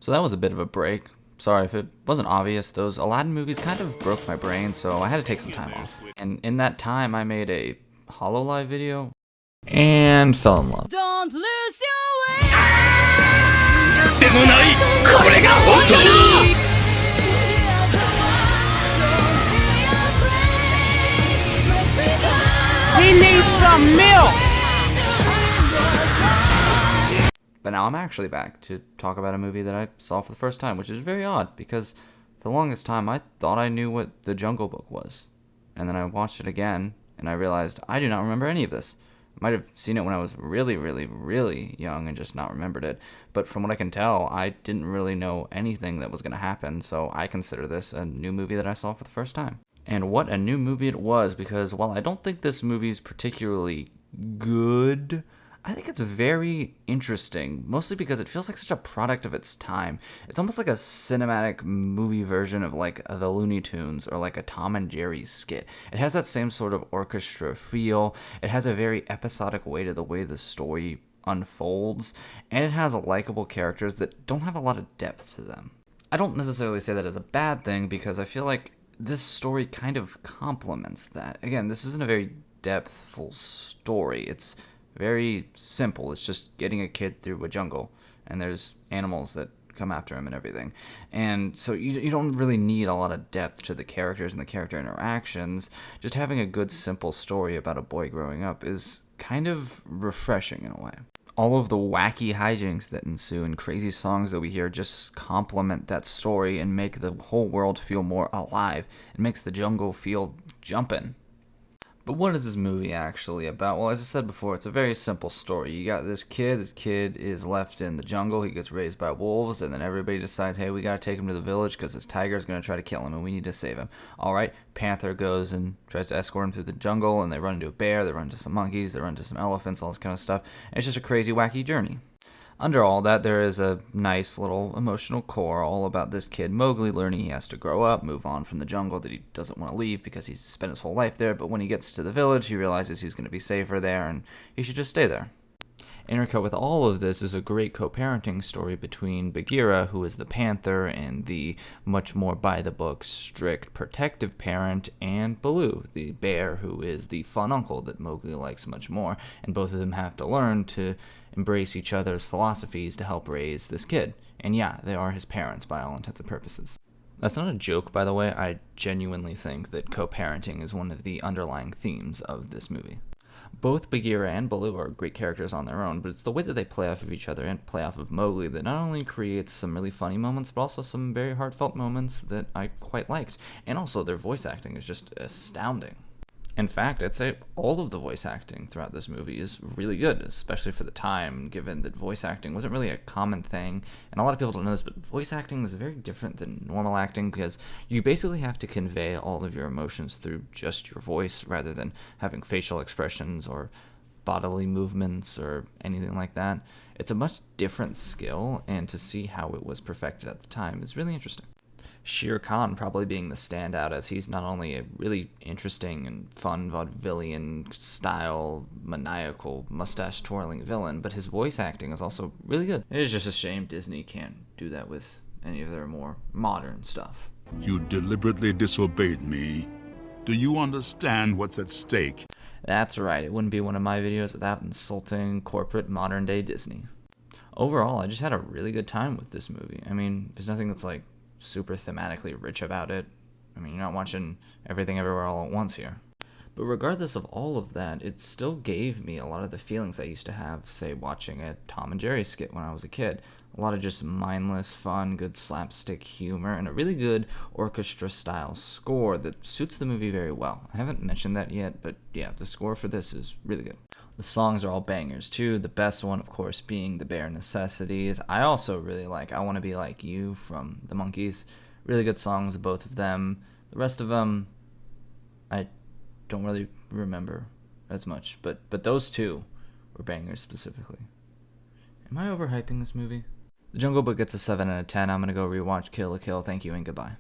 So that was a bit of a break. Sorry if it wasn't obvious, those Aladdin movies kind of broke my brain, so I had to take some time off. And in that time, I made a HoloLive video and fell in love. Don't lose your way. He needs some milk! But now I'm actually back to talk about a movie that I saw for the first time, which is very odd because for the longest time I thought I knew what The Jungle Book was. And then I watched it again and I realized I do not remember any of this. I might have seen it when I was really, really, really young and just not remembered it. But from what I can tell, I didn't really know anything that was going to happen, so I consider this a new movie that I saw for the first time. And what a new movie it was, because while I don't think this movie is particularly good, I think it's very interesting, mostly because it feels like such a product of its time. It's almost like a cinematic movie version of like the Looney Tunes or like a Tom and Jerry skit. It has that same sort of orchestra feel. It has a very episodic way to the way the story unfolds, and it has likable characters that don't have a lot of depth to them. I don't necessarily say that as a bad thing, because I feel like this story kind of complements that. Again, this isn't a very depthful story. It's very simple. It's just getting a kid through a jungle, and there's animals that come after him and everything. And so you don't really need a lot of depth to the characters and the character interactions. Just having a good, simple story about a boy growing up is kind of refreshing in a way. All of the wacky hijinks that ensue and crazy songs that we hear just complement that story and make the whole world feel more alive. It makes the jungle feel jumpin'. But what is this movie actually about? Well, as I said before, it's a very simple story. You got this kid is left in the jungle, he gets raised by wolves, and then everybody decides, hey, we gotta take him to the village because this tiger is gonna try to kill him and we need to save him. Alright, Panther goes and tries to escort him through the jungle, and they run into a bear, they run into some monkeys, they run into some elephants, all this kind of stuff. And it's just a crazy, wacky journey. Under all that, there is a nice little emotional core all about this kid Mowgli learning he has to grow up, move on from the jungle that he doesn't want to leave because he's spent his whole life there, but when he gets to the village, he realizes he's going to be safer there and he should just stay there. Intercut with all of this is a great co-parenting story between Bagheera, who is the panther and the much more by-the-book, strict, protective parent, and Baloo, the bear, who is the fun uncle that Mowgli likes much more, and both of them have to learn to embrace each other's philosophies to help raise this kid. And yeah, they are his parents by all intents and purposes. That's not a joke, by the way. I genuinely think that co-parenting is one of the underlying themes of this movie. Both Bagheera and Baloo are great characters on their own, but it's the way that they play off of each other and play off of Mowgli that not only creates some really funny moments, but also some very heartfelt moments that I quite liked. And also, their voice acting is just astounding. In fact, I'd say all of the voice acting throughout this movie is really good, especially for the time, given that voice acting wasn't really a common thing. And a lot of people don't know this, but voice acting is very different than normal acting because you basically have to convey all of your emotions through just your voice rather than having facial expressions or bodily movements or anything like that. It's a much different skill, and to see how it was perfected at the time is really interesting. Shere Khan probably being the standout, as he's not only a really interesting and fun vaudevillian style, maniacal, mustache-twirling villain, but his voice acting is also really good. It is just a shame Disney can't do that with any of their more modern stuff. You deliberately disobeyed me. Do you understand what's at stake? That's right, it wouldn't be one of my videos without insulting corporate modern-day Disney. Overall, I just had a really good time with this movie. I mean, there's nothing that's like super thematically rich about it. I mean, you're not watching Everything Everywhere All at Once here. But regardless of all of that, it still gave me a lot of the feelings I used to have, say, watching a Tom and Jerry skit when I was a kid. A lot of just mindless, fun, good slapstick humor, and a really good orchestra-style score that suits the movie very well. I haven't mentioned that yet, but yeah, the score for this is really good. The songs are all bangers too, the best one, of course, being The Bare Necessities. I also really like I Want to Be Like You from the Monkees. Really good songs, both of them. The rest of them, I don't really remember as much, but those two were bangers specifically. Am I overhyping this movie? The Jungle Book gets a 7 out of 10. I'm gonna go rewatch Kill la Kill. Thank you and goodbye.